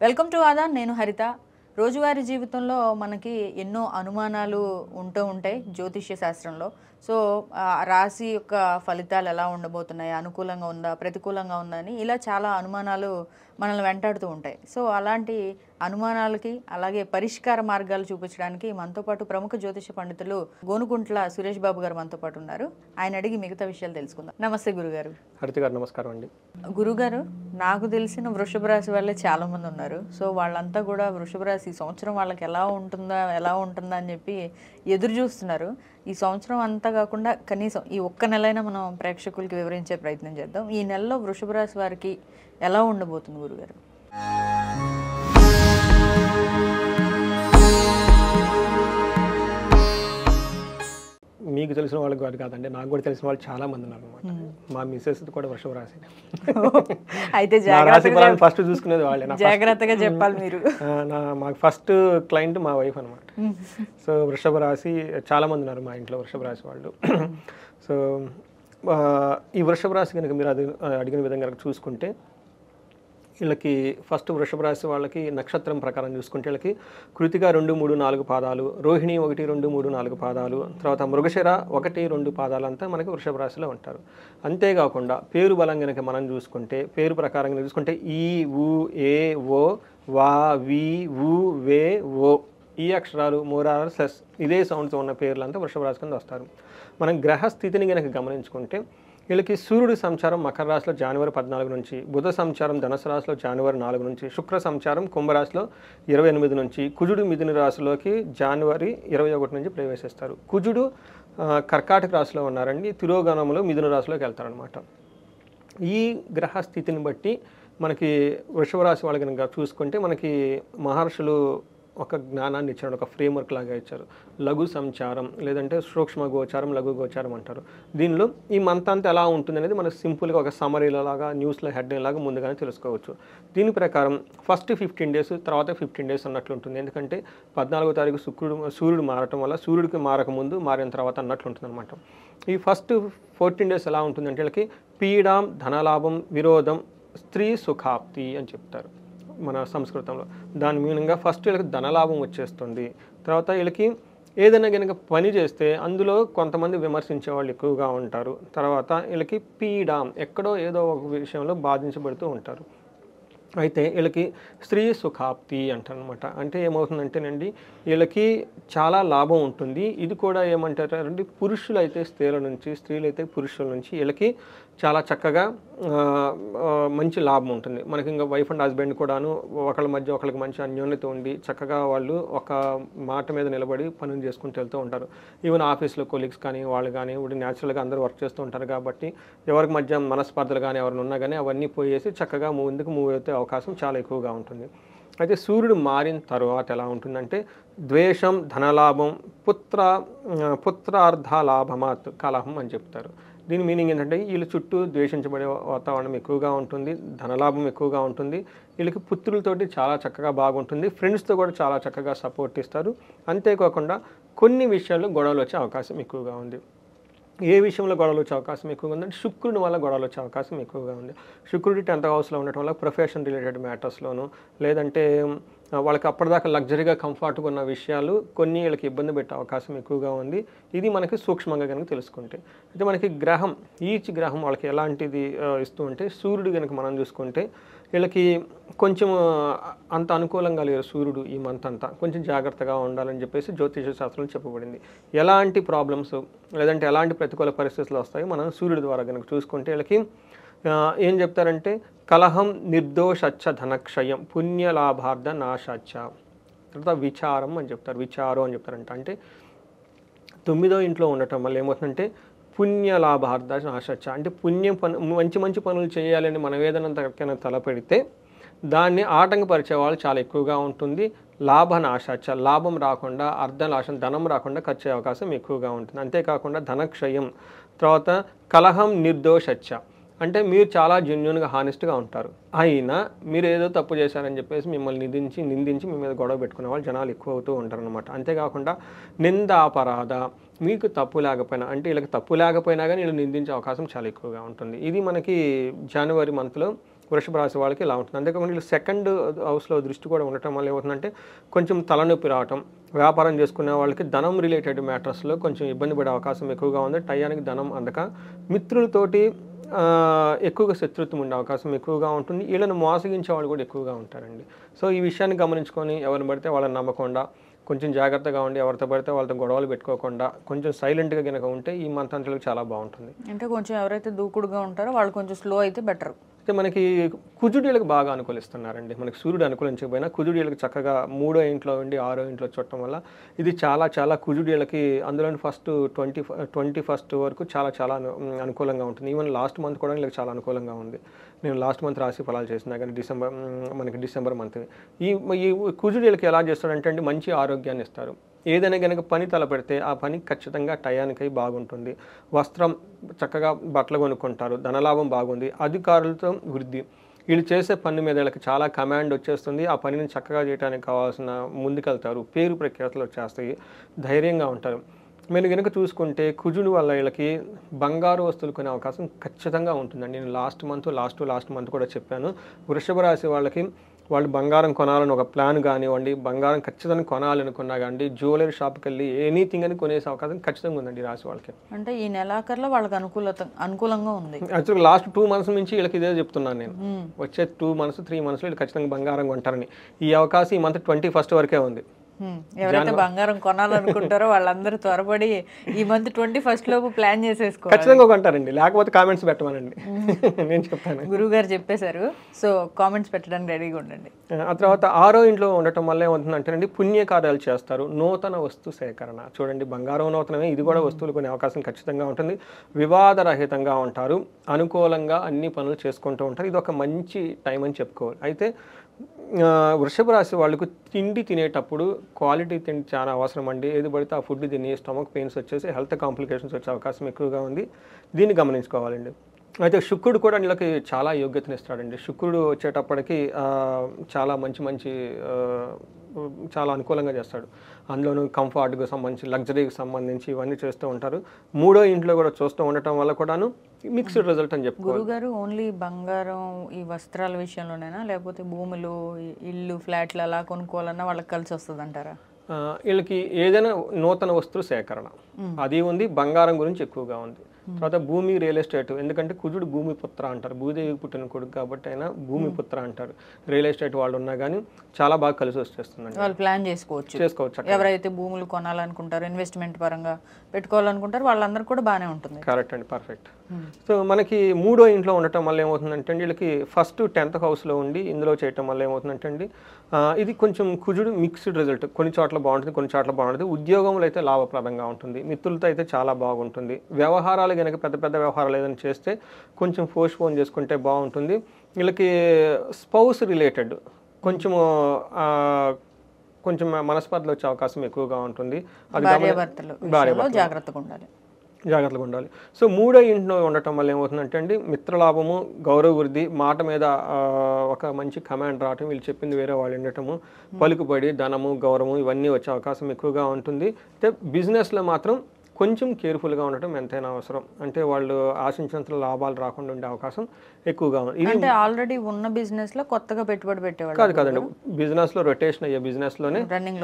Welcome to Aadan. నేను హరిత. రోజువారీ జీవితంలో మనకి ఎన్నో అనుమానాలు ఉంటాయి జ్యోతిష్య శాస్త్రంలో. సో రాశి యొక్క ఫలితాలు ఎలా ఉండబోతున్నాయి, అనుకూలంగా ఉందా ప్రతికూలంగా ఉందా అని ఇలా చాలా అనుమానాలు మనల్ని వెంటాడుతూ ఉంటాయి. సో అలాంటి అనుమానాలకి అలాగే పరిష్కార మార్గాలు చూపించడానికి మనతో పాటు ప్రముఖ జ్యోతిష పండితులు గోనుగుంట్ల సురేష్ బాబు గారు మనతో పాటు ఉన్నారు. ఆయన అడిగి మిగతా విషయాలు తెలుసుకుందాం. నమస్తే గురుగారు. హరిత గారు నమస్కారం అండి. గురుగారు, నాకు తెలిసిన వృషభ రాశి వాళ్ళే చాలా మంది ఉన్నారు. సో వాళ్ళంతా కూడా వృషభ రాశి ఈ సంవత్సరం వాళ్ళకి ఎలా ఉంటుందా అని చెప్పి ఎదురు చూస్తున్నారు. ఈ సంవత్సరం అంతా కాకుండా కనీసం ఈ ఒక్క నెలైనా మనం ప్రేక్షకులకి వివరించే ప్రయత్నం చేద్దాం. ఈ నెలలో వృషభ రాశి వారికి ఎలా ఉండబోతుంది గురుగారు? మీకు తెలిసిన వాళ్ళు కాదండి, నాకు కూడా తెలిసిన వాళ్ళు చాలా మంది ఉన్నారు అనమాట. మా మిస్సెస్ కూడా వృషభ రాశి. అయితే ఫస్ట్ చూసుకునేది వాళ్ళే. జాగ్రత్తగా చెప్పాలి మీరు. మాకు ఫస్ట్ క్లయింట్ మా వైఫ్ అనమాట. సో వృషభ రాశి చాలా మంది ఉన్నారు మా ఇంట్లో వృషభ రాశి వాళ్ళు. సో ఈ వృషభ రాశి కనుక మీరు అది అడిగిన విధంగా చూసుకుంటే వీళ్ళకి ఫస్ట్ వృషభ రాశి వాళ్ళకి నక్షత్రం ప్రకారం చూసుకుంటే వీళ్ళకి కృతిక 2, 3, 4 పాదాలు, రోహిణి 1, 2, 3, 4 పాదాలు, తర్వాత మృగశిర 1, 2 పాదాలంతా మనకి వృషభ రాశిలో ఉంటారు. అంతేకాకుండా పేరు బలం కనుక మనం చూసుకుంటే పేరు ప్రకారం చూసుకుంటే ఈ, ఊ, ఏ, ఓ, వా, వి, ఊ, వే, ఓ ఈ అక్షరాలు మోరార్ సెస్ ఇదే సౌండ్తో ఉన్న పేర్లంతా వృషభ రాశి కింద వస్తారు. మనం గ్రహ స్థితిని కనుక గమనించుకుంటే వీళ్ళకి సూర్యుడి సంచారం మకర రాశిలో జనవరి 14 నుంచి, బుధ సంచారం ధనుసు రాశిలో జనవరి 4 నుంచి, శుక్ర సంచారం కుంభరాశిలో 28 నుంచి, కుజుడు మిథున రాశిలోకి జనవరి 21 నుంచి ప్రవేశిస్తారు. కుజుడు కర్కాటక రాశిలో ఉన్నారండి, తిరోగమనంలో మిథున రాశిలోకి వెళ్తారనమాట. ఈ గ్రహ స్థితిని బట్టి మనకి వృషభ రాశి వాళ్ళు కనుక చూసుకుంటే మనకి మహర్షులు ఒక జ్ఞానాన్ని ఇచ్చారు, ఒక ఫ్రేమ్వర్క్ లాగా ఇచ్చారు. లఘు సంచారం లేదంటే సూక్ష్మ గోచారం, లఘు గోచారం అంటారు. దీనిలో ఈ మంత్ అంతా ఎలా ఉంటుంది అనేది మనకు సింపుల్గా ఒక సమరీలాగా న్యూస్లో హెడ్లైన్ లాగా ముందుగానే తెలుసుకోవచ్చు. దీని ప్రకారం ఫస్ట్ 15 డేస్ తర్వాత 15 డేస్ అన్నట్లు ఉంటుంది. ఎందుకంటే 14వ తారీఖు సూర్యుడు మారటం వల్ల సూర్యుడికి మారకముందు మారిన తర్వాత అన్నట్లు ఉంటుంది అనమాట. ఈ ఫస్ట్ 14 డేస్ ఎలా ఉంటుందంటే వీళ్ళకి పీడాం, ధనలాభం, విరోధం, స్త్రీ సుఖాప్తి అని చెప్తారు మన సంస్కృతంలో. దాని మీనింగ్గా ఫస్ట్ వీళ్ళకి ధనలాభం వచ్చేస్తుంది. తర్వాత వీళ్ళకి ఏదైనా కనుక పని చేస్తే అందులో కొంతమంది విమర్శించే వాళ్ళు ఎక్కువగా ఉంటారు. తర్వాత వీళ్ళకి పీడాం, ఎక్కడో ఏదో ఒక విషయంలో బాధించబడుతూ ఉంటారు. అయితే వీళ్ళకి స్త్రీ సుఖాప్తి అంటారనమాట. అంటే ఏమవుతుందంటేనండి వీళ్ళకి చాలా లాభం ఉంటుంది. ఇది కూడా ఏమంటారంటే పురుషులైతే స్త్రీల నుంచి, స్త్రీలైతే పురుషుల నుంచి వీళ్ళకి చాలా చక్కగా మంచి లాభం ఉంటుంది. మనకి ఇంకా వైఫ్ అండ్ హస్బెండ్ కూడాను ఒకళ్ళ మధ్య ఒకళ్ళకి మంచి అన్యోన్యత ఉండి చక్కగా వాళ్ళు ఒక మాట మీద నిలబడి పనులు చేసుకుంటూ వెళ్తూ ఉంటారు. ఈవెన్ ఆఫీస్లో కొలీగ్స్ కానీ వాళ్ళు కానీ ఇప్పుడు న్యాచురల్గా అందరూ వర్క్ చేస్తూ ఉంటారు కాబట్టి ఎవరికి మధ్య మనస్పర్ధలు కానీ ఎవరైనా ఉన్నా కానీ అవన్నీ పోయేసి చక్కగా ముందుకు మూవ్ అయితే అవకాశం చాలా ఎక్కువగా ఉంటుంది. అయితే సూర్యుడు మారిన తర్వాత ఎలా ఉంటుందంటే ద్వేషం, ధనలాభం, పుత్రార్థలాభమాత్ కలహం అని చెప్తారు. దీని మీనింగ్ ఏంటంటే వీళ్ళ చుట్టూ ద్వేషించబడే వాతావరణం ఎక్కువగా ఉంటుంది, ధనలాభం ఎక్కువగా ఉంటుంది, వీళ్ళకి పుత్రులతోటి చాలా చక్కగా బాగుంటుంది, ఫ్రెండ్స్తో కూడా చాలా చక్కగా సపోర్ట్ ఇస్తారు. అంతేకాకుండా కొన్ని విషయాల్లో గొడవలు వచ్చే అవకాశం ఎక్కువగా ఉంది. ఏ విషయంలో గొడవలు వచ్చే అవకాశం ఎక్కువగా ఉందంటే శుక్రుడి వల్ల గొడవలు వచ్చే అవకాశం ఎక్కువగా ఉంది. శుక్రుడి 10th హౌస్లో ఉండటం వల్ల ప్రొఫెషన్ రిలేటెడ్ మ్యాటర్స్లోను లేదంటే వాళ్ళకి అప్పటిదాకా లగ్జరీగా కంఫర్ట్గా ఉన్న విషయాలు కొన్ని వీళ్ళకి ఇబ్బంది పెట్టే అవకాశం ఎక్కువగా ఉంది. ఇది మనకి సూక్ష్మంగా కనుక తెలుసుకుంటే. అయితే మనకి గ్రహం ఈచ్ గ్రహం వాళ్ళకి ఎలాంటిది ఇస్తూ ఉంటే సూర్యుడు కనుక మనం చూసుకుంటే వీళ్ళకి కొంచెం అంత అనుకూలంగా లేరు సూర్యుడు ఈ మంత్ అంతా. కొంచెం జాగ్రత్తగా ఉండాలని చెప్పేసి జ్యోతిష శాస్త్రంలో చెప్పబడింది. ఎలాంటి ప్రాబ్లమ్స్ లేదంటే ఎలాంటి ప్రతికూల పరిస్థితులు వస్తాయో మనం సూర్యుడి ద్వారా కనుక చూసుకుంటే వీళ్ళకి ఏం చెప్తారంటే కలహం, నిర్దోషచ్చ ధనక్షయం, పుణ్యలాభార్థ నాశాచ, తర్వాత విచారం అని చెప్తారు. విచారం అని చెప్తారంట అంటే 9వ ఇంట్లో ఉండటం వల్ల ఏమవుతుందంటే పుణ్యలాభార్థ నాశాచ అంటే పుణ్యం మంచి పనులు చేయాలని మనం ఏదైనా తలపెడితే దాన్ని ఆటంకపరిచే వాళ్ళు చాలా ఎక్కువగా ఉంటుంది. లాభనాశాచ లాభం రాకుండా, అర్ధనాశం ధనం రాకుండా ఖర్చు అయ్యే అవకాశం ఎక్కువగా ఉంటుంది. అంతేకాకుండా ధనక్షయం, తర్వాత కలహం, నిర్దోషచ్చ అంటే మీరు చాలా జెన్యున్గా హానెస్ట్గా ఉంటారు, అయినా మీరు ఏదో తప్పు చేశారని చెప్పేసి మిమ్మల్ని నిందించి మీ మీద గొడవ పెట్టుకునే వాళ్ళు జనాలు ఎక్కువ అవుతూ ఉంటారు అనమాట. అంతేకాకుండా నిందాపరాధ, మీకు తప్పు లేకపోయినా అంటే వీళ్ళకి తప్పు లేకపోయినా కానీ వీళ్ళు నిందించే అవకాశం చాలా ఎక్కువగా ఉంటుంది. ఇది మనకి జనవరి మంత్లో వృషభ రాశి వాళ్ళకి ఇలా ఉంటుంది. అంతేకాకుండా వీళ్ళు సెకండ్ హౌస్లో దృష్టి కూడా ఉండటం వల్ల ఏమవుతుందంటే కొంచెం తలనొప్పి రావటం, వ్యాపారం చేసుకునే వాళ్ళకి ధనం రిలేటెడ్ మ్యాటర్స్లో కొంచెం ఇబ్బంది పడే అవకాశం ఎక్కువగా ఉంది. టయానికి ధనం అందక మిత్రులతోటి ఎక్కువగా శత్రుత్వం ఉండే అవకాశం ఎక్కువగా ఉంటుంది. వీళ్ళని మోసగించే వాళ్ళు కూడా ఎక్కువగా ఉంటారండి. సో ఈ విషయాన్ని గమనించుకొని ఎవరిని పడితే వాళ్ళని నమ్మకుండా కొంచెం జాగ్రత్తగా ఉండి ఎవరితో పడితే వాళ్ళతో గొడవలు పెట్టుకోకుండా కొంచెం సైలెంట్గా కనుక ఉంటే ఈ మంత్ అంతలకు చాలా బాగుంటుంది. అంటే కొంచెం ఎవరైతే దూకుడుగా ఉంటారో వాళ్ళు కొంచెం స్లో అయితే బెటర్. అయితే మనకి కుజుడీలకు బాగా అనుకూలిస్తున్నారండి. మనకి సూర్యుడు అనుకూలించకపోయినా కుజుడీలకు చక్కగా 3వ ఇంట్లో ఉండి 6వ ఇంట్లో చూడటం వల్ల ఇది చాలా కుజుడీలకి అందులో ఫస్ట్ 21st వరకు చాలా అనుకూలంగా ఉంటుంది. ఈవెన్ లాస్ట్ మంత్ కూడా వీళ్ళకి చాలా అనుకూలంగా ఉంది. నేను లాస్ట్ మంత్ రాశి ఫలాలు చేసినా కానీ మనకి డిసెంబర్ మంత్ ఈ కుజుడీలకి ఎలా చేస్తాడంటే అండి మంచి ఆరోగ్యాన్ని ఇస్తారు. ఏదైనా కనుక పని తలపెడితే ఆ పని ఖచ్చితంగా టయానికై బాగుంటుంది. వస్త్రం చక్కగా బట్టలు కొనుక్కుంటారు, ధనలాభం బాగుంది, అధికారులతో వృద్ధి. వీళ్ళు చేసే పని మీద వీళ్ళకి చాలా కమాండ్ వచ్చేస్తుంది. ఆ పనిని చక్కగా చేయడానికి కావాల్సిన ముందుకెళ్తారు, పేరు ప్రఖ్యాతులు వచ్చేస్తాయి, ధైర్యంగా ఉంటారు. మీరు కనుక చూసుకుంటే కుజుడు వల్ల వీళ్ళకి బంగారు వస్తువులు కొనే అవకాశం ఖచ్చితంగా ఉంటుందండి. నేను లాస్ట్ మంత్ కూడా చెప్పాను. వృషభ రాశి వాళ్ళకి వాళ్ళు బంగారం కొనాలని ఒక ప్లాన్ కానివ్వండి, బంగారం ఖచ్చితంగా కొనాలనుకున్నా కానీ జ్యువెలరీ షాప్కి వెళ్ళి ఎనీథింగ్ అని కొనేసే అవకాశం ఖచ్చితంగా ఉందండి రాశి వాళ్ళకి. అంటే ఈ నెలాఖరులో వాళ్ళకి అనుకూలంగా ఉంది. యాక్చువల్గా లాస్ట్ 2 months నుంచి వీళ్ళకి ఇదే చెప్తున్నాను నేను. వచ్చే 2 months 3 months వీళ్ళు ఖచ్చితంగా బంగారం కొంటారని. ఈ అవకాశం ఈ మంత్ 21st వరకే ఉంది. ఎవరైతే బంగారం కొనాలనుకుంటారో వాళ్ళందరూ త్వరపడి ఈ మంత్ 21st లోపు ప్లాన్ చేసేసుకోవాలి. ఖచ్చితంగా కొంటారండి, లేకపోతే కామెంట్స్ పెట్టమనండి. నేను చెప్తాను. గురువుగారు చెప్పేశారు, సో కామెంట్స్ పెట్టడానికి రెడీగా ఉండండి. ఆ తర్వాత 6వ ఇంట్లో ఉండటం వల్ల ఏమవుతుందంటేనండి పుణ్యకార్యాలు చేస్తారు, నూతన వస్తు సేకరణ. చూడండి బంగారం నూతనమే, ఇది కూడా వస్తువులు కొనే అవకాశం ఖచ్చితంగా ఉంటుంది. వివాదరహితంగా ఉంటారు, అనుకూలంగా అన్ని పనులు చేసుకుంటూ ఉంటారు. ఇది ఒక మంచి టైం అని చెప్పుకోవాలి. అయితే వృషభ రాశి వాళ్ళకు తిండి తినేటప్పుడు క్వాలిటీ తిండి చాలా అవసరం అండి. ఏది పడితే ఆ ఫుడ్ తిని స్టమక్ పెయిన్స్ వచ్చేసి హెల్త్ కాంప్లికేషన్స్ వచ్చే అవకాశం ఎక్కువగా ఉంది. దీన్ని గమనించుకోవాలండి. అయితే శుక్రుడు కూడా వీళ్ళకి చాలా యోగ్యతను ఇస్తాడండి. శుక్రుడు వచ్చేటప్పటికి చాలా మంచి చాలా అనుకూలంగా చేస్తాడు. అందులోనూ కంఫర్ట్కి సంబంధించి లగ్జరీకి సంబంధించి ఇవన్నీ చేస్తూ ఉంటారు. 3వ ఇంట్లో కూడా చూస్తూ ఉండటం వల్ల కూడాను మిక్స్డ్ రిజల్ట్ అని చెప్పుకోవాలి. గురుగారు ఓన్లీ బంగారం ఈ వస్త్రాల విషయంలోనేనా, లేకపోతే భూములు ఇల్లు ఫ్లాట్లు అలా కొనుక్కోవాలన్నా వాళ్ళకి కలిసి వస్తుంది అంటారా? వీళ్ళకి ఏదైనా నూతన వస్తువు సేకరణ అది ఉంది, బంగారం గురించి ఎక్కువగా ఉంది. తర్వాత భూమి, రియల్ ఎస్టేట్, ఎందుకంటే కుజుడు భూమి పుత్ర అంటారు, భూదేవికి పుట్టిన కొడుకు కాబట్టి అయినా భూమి పుత్ర అంటారు. రియల్ ఎస్టేట్ వాళ్ళు ఉన్నా కానీ చాలా బాగా కలిసి వచ్చేస్తుందండి. వాళ్ళు ప్లాన్ చేసుకోవచ్చు. ఎవరైతే భూములు కొనాలనుకుంటారో, ఇన్వెస్ట్మెంట్ పరంగా పెట్టుకోవాలనుకుంటారో వాళ్ళందరూ కూడా బాగానే ఉంటుంది. కరెక్ట్ అండి, పర్ఫెక్ట్. సో మనకి 3వ ఇంట్లో ఉండటం వల్ల ఏమవుతుందంటే అండి వీళ్ళకి ఫస్ట్ 10th హౌస్లో ఉండి ఇందులో చేయటం వల్ల ఏమవుతుందంటే అండి ఇది కొంచెం కుజుడు మిక్స్డ్ రిజల్ట్. కొన్ని చోట్ల బాగుంటుంది, కొన్ని చోట్ల బాగుంటుంది. ఉద్యోగంలో అయితే లాభప్రదంగా ఉంటుంది, మిత్రులతో అయితే చాలా బాగుంటుంది. వ్యవహారాలు కనుక పెద్ద వ్యవహారాలు ఏదైనా చేస్తే కొంచెం పోస్ట్పోన్ చేసుకుంటే బాగుంటుంది. వీళ్ళకి స్పౌస్ రిలేటెడ్ కొంచెం మనస్పర్ధలు వచ్చే అవకాశం ఎక్కువగా ఉంటుంది. అది జాగ్రత్తగా ఉండాలి. సో 3వ ఇంట్లో ఉండటం వల్ల ఏమవుతుందంటే అండి మిత్రలాభము, గౌరవ వృద్ధి, మాట మీద ఒక మంచి కమాండ్ రావటం, వీళ్ళు చెప్పింది వేరే వాళ్ళు ఉండటము, పలుకుబడి, ధనము, గౌరవము ఇవన్నీ వచ్చే అవకాశం ఎక్కువగా ఉంటుంది. అయితే బిజినెస్లో మాత్రం కొంచెం కేర్ఫుల్గా ఉండటం ఎంతైనా అవసరం. అంటే వాళ్ళు ఆశించినంత లాభాలు రాకుండా ఉండే అవకాశం ఎక్కువగా ఉంది. అంటే ఆల్రెడీ ఉన్న బిజినెస్ లో కొత్తగా పెట్టుబడి పెట్టేవాళ్ళు కాదండి, బిజినెస్ లో రొటేషన్ అయ్యే బిజినెస్ లోనే రన్నింగ్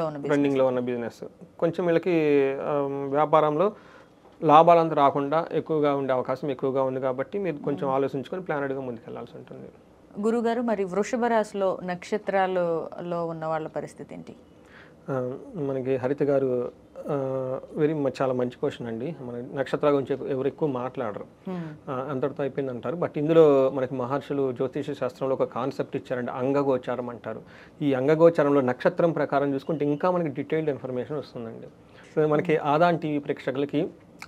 లో ఉన్న బిజినెస్ కొంచెం వీళ్ళకి వ్యాపారంలో లాభాలంతా రాకుండా ఎక్కువగా ఉండే అవకాశం ఎక్కువగా ఉంది. కాబట్టి మీరు కొంచెం ఆలోచించుకొని ప్లానెడ్గా ముందుకెళ్లాల్సి ఉంటుంది. గురుగారు, మరి వృషభ రాశిలో నక్షత్రాలలో ఉన్న వాళ్ళ పరిస్థితి ఏంటి? మనకి హరిత గారు చాలా మంచి క్వశ్చన్ అండి. మన నక్షత్రాల గురించి ఎవరు ఎక్కువ మాట్లాడరు, అంతటితో అయిపోయింది అంటారు. బట్ ఇందులో మనకి మహర్షులు జ్యోతిష శాస్త్రంలో ఒక కాన్సెప్ట్ ఇచ్చారండి, అంగగోచారం అంటారు. ఈ అంగగోచారంలో నక్షత్రం ప్రకారం చూసుకుంటే ఇంకా మనకి డీటెయిల్డ్ ఇన్ఫర్మేషన్ వస్తుందండి. సో మనకి ఆదాన్ టీవీ ప్రేక్షకులకి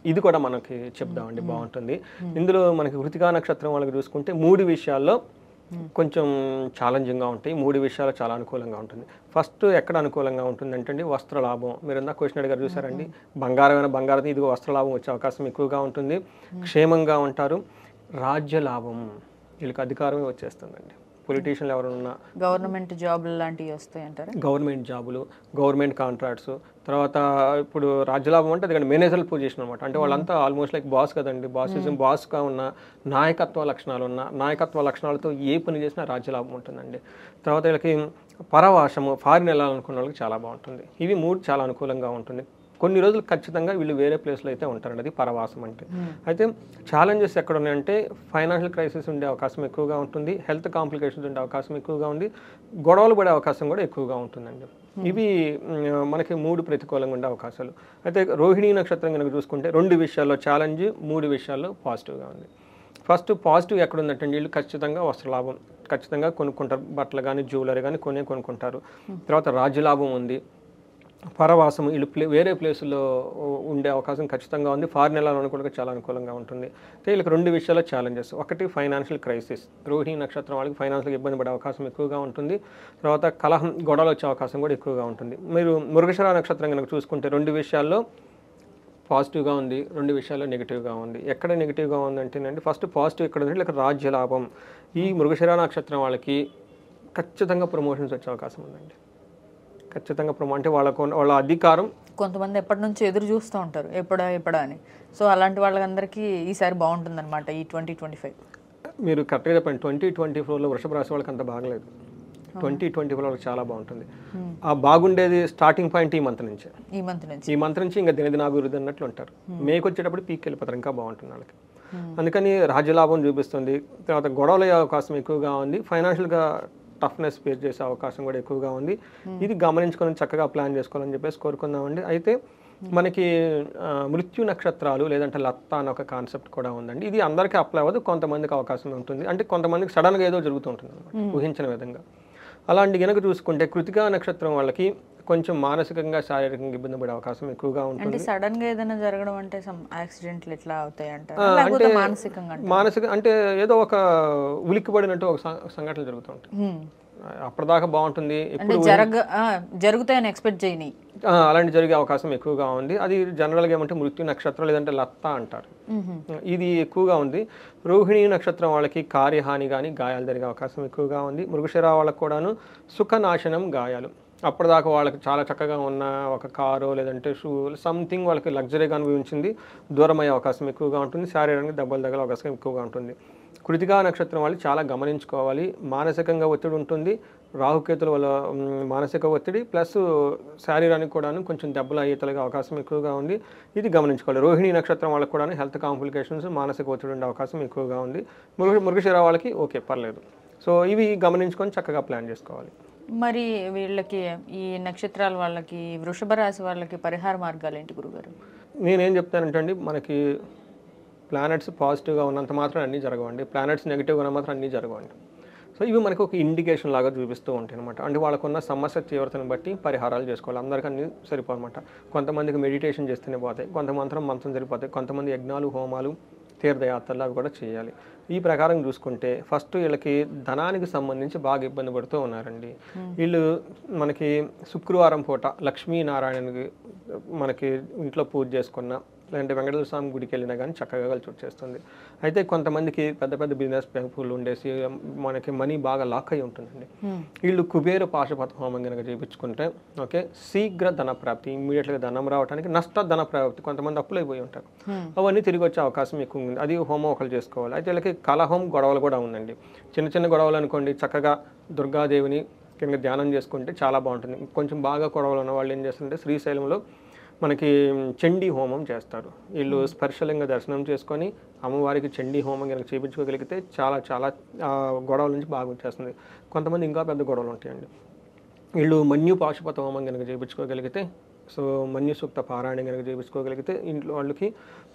ఇది కూడా మనకి చెప్దామండి, బాగుంటుంది. ఇందులో మనకి కృతికా నక్షత్రం వాళ్ళకి చూసుకుంటే 3 విషయాల్లో కొంచెం ఛాలెంజింగ్గా ఉంటాయి, 3 విషయాలు చాలా అనుకూలంగా ఉంటుంది. ఫస్ట్ ఎక్కడ అనుకూలంగా ఉంటుంది అంటే వస్త్రలాభం. మీరు ఇందాక క్వశ్చన్ అడిగారు చూసారండి, బంగారం ఇదిగో వస్త్రలాభం వచ్చే అవకాశం ఎక్కువగా ఉంటుంది. క్షేమంగా ఉంటారు. రాజ్య లాభం, వీళ్ళకి అధికారమే వచ్చేస్తుందండి. పొలిటీషియన్లు ఎవరైనా గవర్నమెంట్ జాబులు లాంటివి వస్తాయి అంటారా? గవర్నమెంట్ జాబులు, గవర్నమెంట్ కాంట్రాక్ట్స్, తర్వాత ఇప్పుడు రాజ్యలాభం అంటే అది మేనేజర్ పొజిషన్ అనమాట. అంటే వాళ్ళంతా ఆల్మోస్ట్ లైక్ బాస్ కదండి. బాస్గా ఉన్న నాయకత్వ లక్షణాలు ఉన్న నాయకత్వ లక్షణాలతో ఏ పని చేసినా రాజ్యలాభం ఉంటుందండి. తర్వాత వీళ్ళకి పరవాసము, ఫారిన్ వెళ్ళాలనుకున్న వాళ్ళకి చాలా బాగుంటుంది. ఇవి 3 చాలా అనుకూలంగా ఉంటుంది. కొన్ని రోజులు ఖచ్చితంగా వీళ్ళు వేరే ప్లేస్లో అయితే ఉంటారండి. అది పరవాసం అంటే. అయితే ఛాలెంజెస్ ఎక్కడ ఉన్నాయంటే ఫైనాన్షియల్ క్రైసిస్ ఉండే అవకాశం ఎక్కువగా ఉంటుంది, హెల్త్ కాంప్లికేషన్స్ ఉండే అవకాశం ఎక్కువగా ఉంది, గొడవలు పడే అవకాశం కూడా ఎక్కువగా ఉంటుందండి. ఇవి మనకి 3 ప్రతికూలంగా ఉండే అవకాశాలు. అయితే రోహిణీ నక్షత్రం కనుక చూసుకుంటే 2 విషయాల్లో ఛాలెంజ్, 3 విషయాల్లో పాజిటివ్గా ఉంది. ఫస్ట్ పాజిటివ్ ఎక్కడ ఉందంటే వీళ్ళు ఖచ్చితంగా వస్త్రలాభం ఖచ్చితంగా కొనుక్కుంటారు. బట్టలు కానీ జ్యువెలరీ కానీ కొనుక్కుంటారు. తర్వాత రాజ్యలాభం ఉంది, పరవాసం వీళ్ళు వేరే ప్లేసుల్లో ఉండే అవకాశం ఖచ్చితంగా ఉంది. ఫారిన్ వెళ్ళాలనుకుంటే చాలా అనుకూలంగా ఉంటుంది. అయితే వీళ్ళకి 2 విషయాల్లో ఛాలెంజెస్. ఒకటి ఫైనాన్షియల్ క్రైసిస్, రోహిణీ నక్షత్రం వాళ్ళకి ఫైనాన్షియల్గా ఇబ్బంది పడే అవకాశం ఎక్కువగా ఉంటుంది. తర్వాత కలహం, గొడవలు వచ్చే అవకాశం కూడా ఎక్కువగా ఉంటుంది. మీరు మృగశిర నక్షత్రం కనుక చూసుకుంటే 2 విషయాల్లో పాజిటివ్గా ఉంది, 2 విషయాల్లో నెగిటివ్గా ఉంది. ఎక్కడ నెగిటివ్గా ఉందంటేనండి ఫస్ట్ పాజిటివ్ ఎక్కడ ఉంది, ఇలా రాజ్యలాభం. ఈ మృగశిర నక్షత్రం వాళ్ళకి ఖచ్చితంగా ప్రమోషన్స్ వచ్చే అవకాశం ఉందండి. ఖచ్చితంగా అంటే వాళ్ళ అధికారం కొంతమంది ఎప్పటి నుంచి ఎదురు చూస్తూ ఉంటారు ఎప్పుడా అని. సో అలాంటి వాళ్ళందరికీ ఈసారి బాగుంటుందన్నమాట ఈ 2025. మీరు కరెక్ట్గా చెప్పండి. 2024లో వృషభ రాశి వాళ్ళకి అంత బాగలేదు. 2024 వాళ్ళకి చాలా బాగుంటుంది. ఆ బాగుండేది స్టార్టింగ్ పాయింట్ ఈ మంత్ నుంచి ఇంకా దినదినాభివృద్ధి అన్నట్లు ఉంటారు. మేకు వచ్చేటప్పుడు పీక్ వెళ్ళిపోతారు, ఇంకా బాగుంటుంది వాళ్ళకి. అందుకని రాజ్యలాభం చూపిస్తుంది. తర్వాత గొడవలు అయ్యే అవకాశం ఎక్కువగా ఉంది. ఫైనాన్షియల్గా టఫ్నెస్ ఫేస్ చేసే అవకాశం కూడా ఎక్కువగా ఉంది. ఇది గమనించుకొని చక్కగా ప్లాన్ చేసుకోవాలని చెప్పేసి కోరుకుందామండి. అయితే మనకి మృత్యు నక్షత్రాలు లేదంటే లత్త అనే ఒక కాన్సెప్ట్ కూడా ఉందండి. ఇది అందరికీ అప్లై అవ్వదు, కొంతమందికి అవకాశం ఉంటుంది. అంటే కొంతమందికి సడన్గా ఏదో జరుగుతూ ఉంటుంది అన్నమాట, ఊహించిన విధంగా. అలాంటి కనుక చూసుకుంటే కృతికా నక్షత్రం వాళ్ళకి కొంచెం మానసికంగా శారీరకంగా ఇబ్బంది పడే అవకాశం ఎక్కువగా ఉంటుంది. అంటే సడన్ గా ఏదైనా జరగడం అంటే యాక్సిడెంట్లు ఎట్లా అవుతాయి అంటే మానసిక అంటే ఏదో ఒక ఉలిక్కిపడినట్టు ఒక సంఘటనలు జరుగుతూ ఉంటాయి. అప్పటిదాకా బాగుంటుంది, జరుగుతాయని ఎక్స్పెక్ట్ చేయని అలాంటి జరిగే అవకాశం ఎక్కువగా ఉంది. అది జనరల్గా ఏమంటే మృత్యు నక్షత్రం లేదంటే లత్త అంటారు. ఇది ఎక్కువగా ఉంది. రోహిణీ నక్షత్రం వాళ్ళకి కార్యహాని కానీ గాయాలు జరిగే అవకాశం ఎక్కువగా ఉంది. మృగశిర వాళ్ళకు కూడాను సుఖనాశనం, గాయాలు. అప్పటిదాకా వాళ్ళకి చాలా చక్కగా ఉన్న ఒక కారు లేదంటే షూ సంథింగ్ వాళ్ళకి లగ్జరీగా అనిపించింది దూరం అయ్యే అవకాశం ఎక్కువగా ఉంటుంది. శారీరకంగా దెబ్బలు తగిలే అవకాశం ఎక్కువగా ఉంటుంది. కృతికా నక్షత్రం వాళ్ళు చాలా గమనించుకోవాలి. మానసికంగా ఒత్తిడి ఉంటుంది. రాహుకేతుల వల్ల మానసిక ఒత్తిడి ప్లస్ శారీరానికి కూడా కొంచెం దెబ్బలు అయ్యేతలుగా అవకాశం ఎక్కువగా ఉంది. ఇది గమనించుకోవాలి. రోహిణీ నక్షత్రం వాళ్ళకి కూడా హెల్త్ కాంప్లికేషన్స్, మానసిక ఒత్తిడి ఉండే అవకాశం ఎక్కువగా ఉంది. మృగశిర వాళ్ళకి ఓకే పర్లేదు. సో ఇవి గమనించుకొని చక్కగా ప్లాన్ చేసుకోవాలి. మరి వీళ్ళకి ఈ నక్షత్రాల వాళ్ళకి, వృషభ రాశి వాళ్ళకి పరిహార మార్గాలు ఏంటి గురుగారు? నేనేం చెప్తానంటే అండి, మనకి ప్లానెట్స్ పాజిటివ్గా ఉన్నంత మాత్రం అన్నీ జరగవండి, ప్లానెట్స్ నెగిటివ్గా ఉన్న మాత్రం అన్నీ జరగవండి. సో ఇవి మనకు ఒక ఇండికేషన్ లాగా చూపిస్తూ ఉంటాయి అనమాట. అంటే వాళ్ళకున్న సమస్య తీవ్రతను బట్టి పరిహారాలు చేసుకోవాలి. అందరికీ అన్నీ సరిపోనమాట. కొంతమందికి మెడిటేషన్ చేస్తేనే పోతాయి, మంత్రం సరిపోతాయి, కొంతమంది యజ్ఞాలు, హోమాలు, తీర్థయాత్రలు అవి కూడా చేయాలి. ఈ ప్రకారం చూసుకుంటే ఫస్ట్ వీళ్ళకి ధనానికి సంబంధించి బాగా ఇబ్బంది పడుతూ ఉన్నారండి. వీళ్ళు మనకి శుక్రవారం పూట లక్ష్మీనారాయణకి మనకి ఇంట్లో పూజ చేసుకున్న లేదంటే వెంకటేశ్వర స్వామి గుడికి వెళ్ళినా కానీ చక్కగా కలిసి వచ్చేస్తుంది. అయితే కొంతమందికి పెద్ద పెద్ద బిజినెస్ పీపుల్ ఉండేసి మనకి మనీ బాగా లాక్ అయి ఉంటుందండి. వీళ్ళు కుబేర పాశుపత హోమం కనుక చేయించుకుంటే ఓకే శీఘ్ర ధన ప్రాప్తి, ఇమ్మీడియట్గా ధనం రావడానికి, నష్ట ధన ప్రాప్తి, కొంతమంది అప్పులు అయిపోయి ఉంటారు, అవన్నీ తిరిగి వచ్చే అవకాశం ఎక్కువ ఉంది. అది హోమం ఒకరు చేసుకోవాలి. అయితే వీళ్ళకి కలహం, గొడవలు కూడా ఉందండి. చిన్న చిన్న గొడవలు అనుకోండి, చక్కగా దుర్గాదేవిని కనుక ధ్యానం చేసుకుంటే చాలా బాగుంటుంది. కొంచెం బాగా గొడవలు ఉన్న వాళ్ళు ఏం చేస్తుంటే శ్రీశైలంలో మనకి చండీ హోమం చేస్తారు. వీళ్ళు స్పర్శలింగ దర్శనం చేసుకొని అమ్మవారికి చండీ హోమం కనుక చేయించుకోగలిగితే చాలా చాలా గొడవల నుంచి బాగా వచ్చేస్తుంది. కొంతమంది ఇంకా పెద్ద గొడవలు ఉంటాయండి. వీళ్ళు మన్యు పాశుపత హోమం కనుక చేయించుకోగలిగితే, సో మన్యు సూక్త పారాయణం కనుక చేయించుకోగలిగితే ఇంట్లో వాళ్ళకి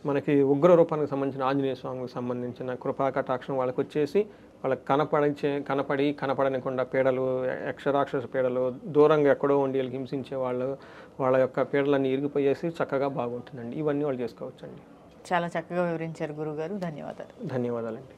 మనకి ఉగ్ర రూపానికి సంబంధించిన ఆంజనేయ స్వామికి సంబంధించిన కృపా కటాక్షం వాళ్ళకి వచ్చేసి వాళ్ళకి కనపడనికుండా పీడలు, యక్షరాక్షస పీడలు, దూరంగా ఎక్కడో ఉండి వీళ్ళకి హింసించే వాళ్ళ యొక్క పీడలన్నీ ఇరిగిపోయేసి చక్కగా బాగుంటుందండి. ఇవన్నీ వాళ్ళు చేసుకోవచ్చండి. చాలా చక్కగా వివరించారు గురుగారు. ధన్యవాదాలండి.